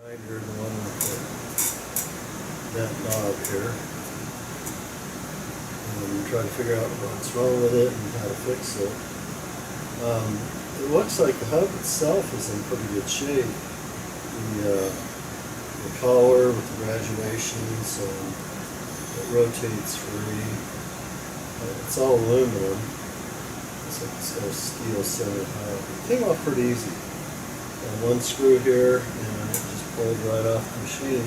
Grinder, the one with that knob here, and try to figure out what's wrong with it and how to fix it. It looks like the hub itself is in pretty good shape. The collar with the graduations, it rotates free. It's all aluminum. It's like it's got a steel centered hub. It came off pretty easy. One screw here, and it just pulled right off the machine.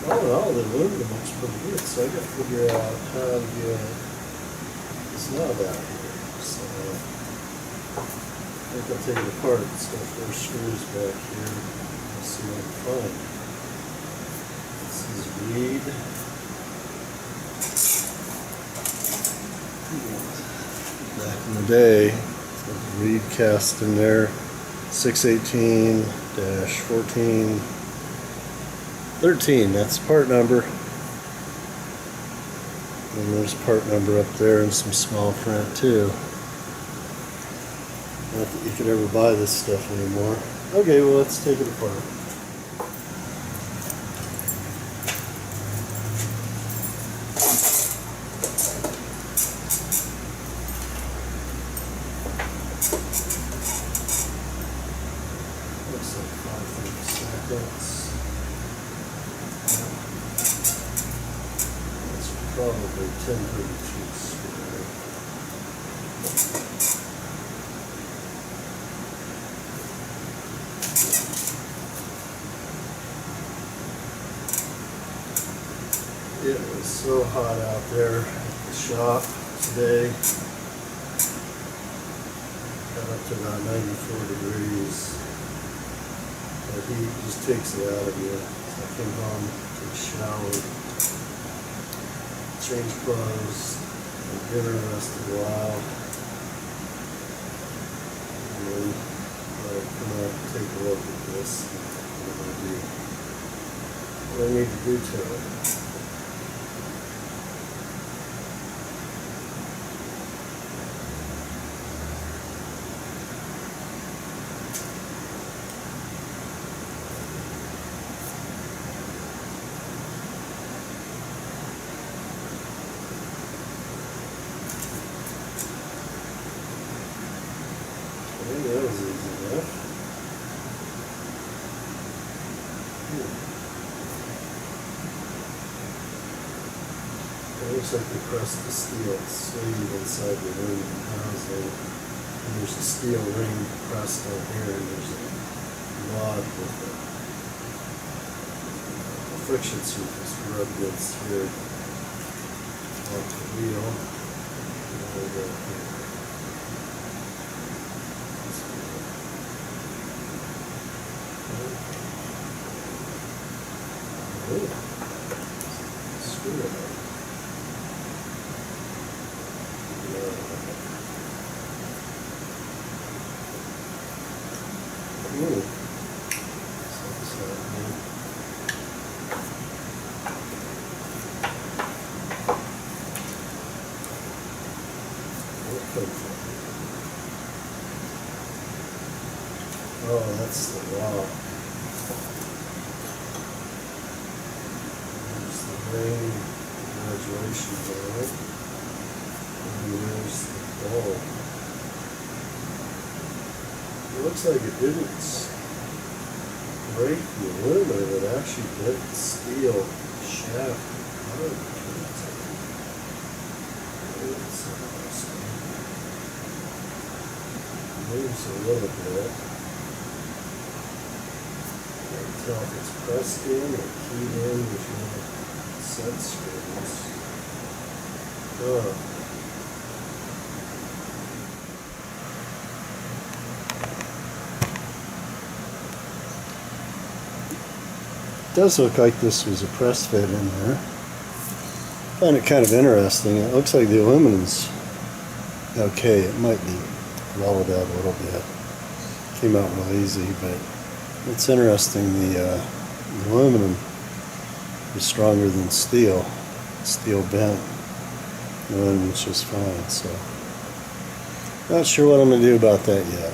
All in all, the aluminum looks pretty good, so I got to figure out how to get this knob out here. So I think I'll take it apart. It's got 4 screws back here. Let's see what I can find. This is Reid. Back in the day, Reid cast in there, 618-1413. That's part number. And there's part number up there and some small print too. Not that you could ever buy this stuff anymore. Okay, well, let's take it apart. Looks like 5 seconds. That's probably 1032 square. It was so hot out there at the shop today. Got up to about 94 degrees. The heat just takes it out of you. So I came home, took a shower, changed clothes, had dinner, rested a while. And then I'd come out and take a look at this. What I need to do to it. That was easy enough. It looks like they pressed the steel sleeve inside the aluminum housing. And there's a steel ring pressed on here, and there's a rod with a friction surface rub gets here off the wheel. Screw it up. Oh, that's the lock. There's the main graduation bar, and there's the bulb. It looks like it didn't break the aluminum, it actually bent the steel shaft out. Moves a little bit. Can't tell if it's pressed in or keyed in between the set screws. It does look like this was a press fit in there. I find it kind of interesting. It looks like the aluminum's okay. It might be wallowed out a little bit. Came out real easy, but it's interesting. The aluminum is stronger than steel. Steel bent. The aluminum's just fine. So, not sure what I'm going to do about that yet.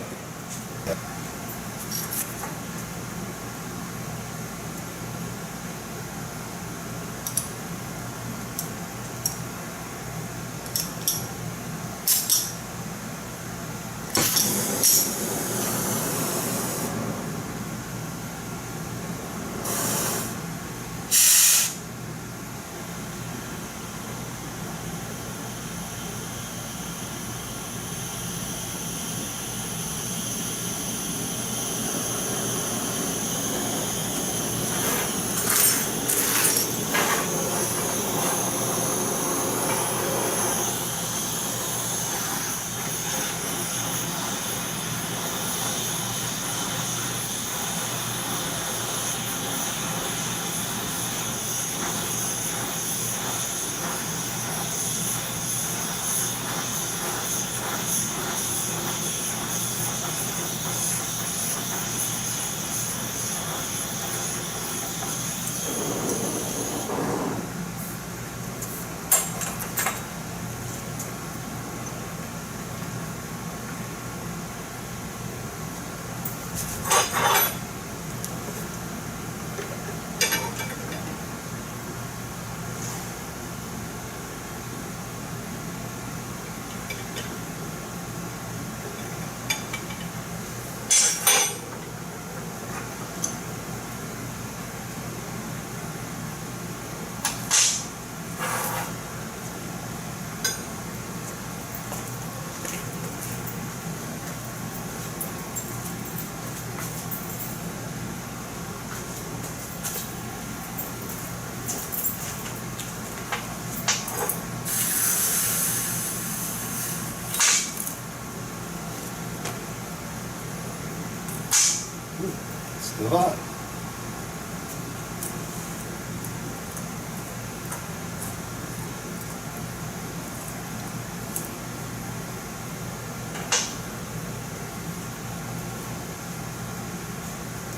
Still hot.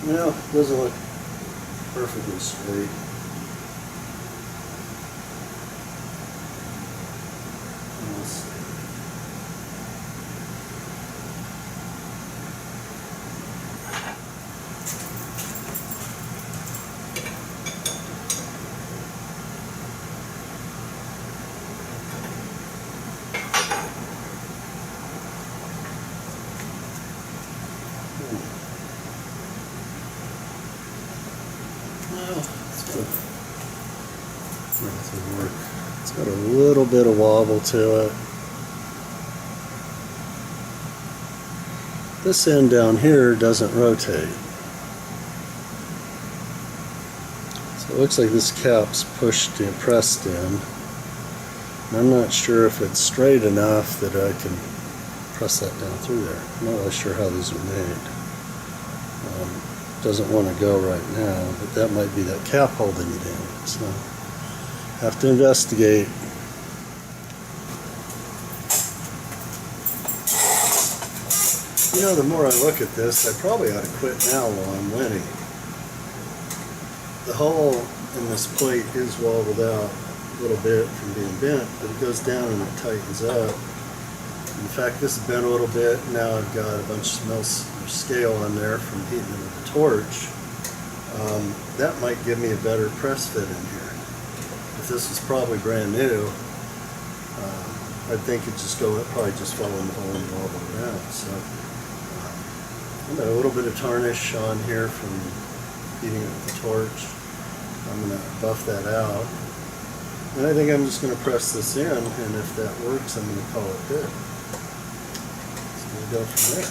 Well, it doesn't look perfectly straight. We'll see. It's got a little bit of wobble to it. This end down here doesn't rotate. So it looks like this cap's pushed and pressed in. And I'm not sure if it's straight enough that I can press that down through there. I'm not really sure how these are made. Doesn't want to go right now, but that might be that cap holding it in. So have to investigate. You know, the more I look at this, I probably ought to quit now while I'm winning. The hole in this plate is wobbled out a little bit from being bent, but it goes down and it tightens up. In fact, this is bent a little bit. Now I've got a bunch of scale on there from heating it with a torch. That might give me a better press fit in here. If this was probably brand new, I think it'd just go, probably just fall in the hole and wobble around. So I've got a little bit of tarnish on here from heating it with the torch. I'm going to buff that out. And I think I'm just going to press this in, and if that works, I'm going to call it good. So we'll go from there.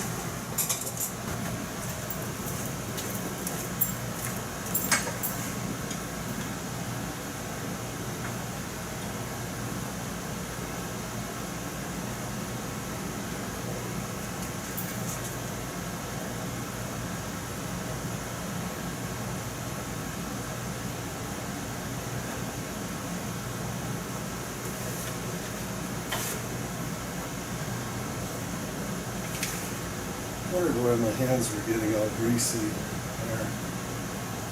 I wondered where my hands were getting all greasy there.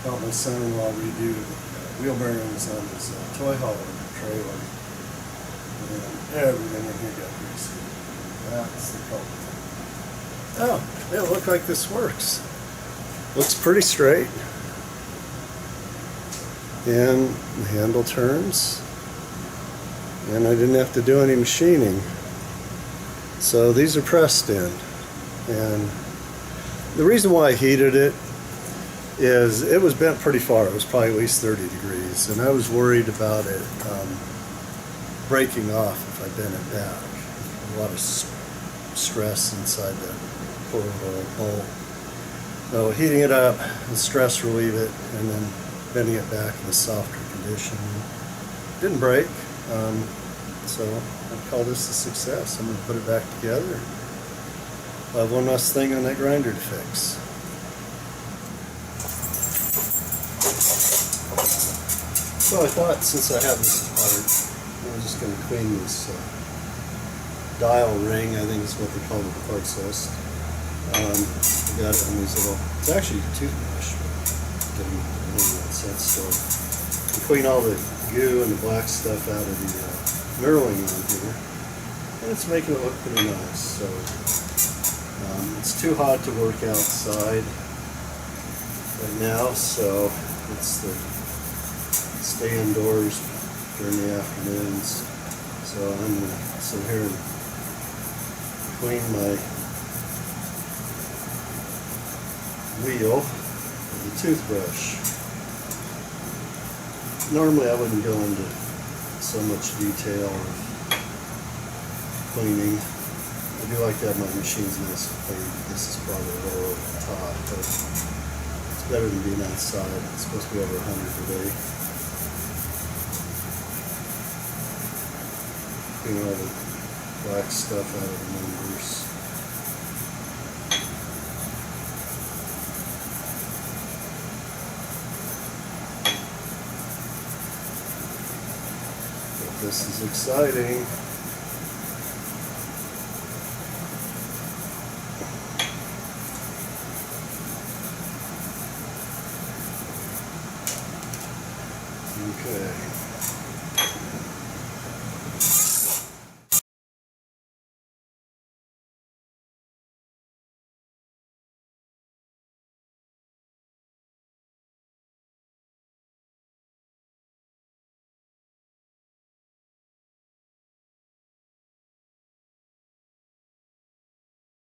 Helped my son-in-law redo the wheel bearings on his toy hauler trailer. And everything in here got greasy. That's the culprit. Oh, yeah, it looks like this works. Looks pretty straight. And the handle turns. And I didn't have to do any machining. So these are pressed in. And the reason why I heated it is it was bent pretty far. It was probably at least 30 degrees, and I was worried about it breaking off if I bent it back. A lot of stress inside the poor little bowl. So heating it up, the stress relieve it, and then bending it back in a softer condition. Didn't break, so I call this a success. I'm going to put it back together. I have one last thing on that grinder to fix. So I thought, since I have this part, I'm just going to clean this dial ring. I think is what they call it, the parts list. I got it on these little, it's actually a toothbrush, but getting that sense. So you clean all the goo and the black stuff out of the knurling on here, and it's making it look pretty nice. So it's too hot to work outside right now, so it's the stay indoors during the afternoons. So I'm going to sit here and clean my wheel with a toothbrush. Normally I wouldn't go into so much detail of cleaning. I do like to have my machines nice and clean. This is probably a little over the top, but it's better than being outside. It's supposed to be over 100 today. Clean all the black stuff out of the numbers. This is exciting. Okay.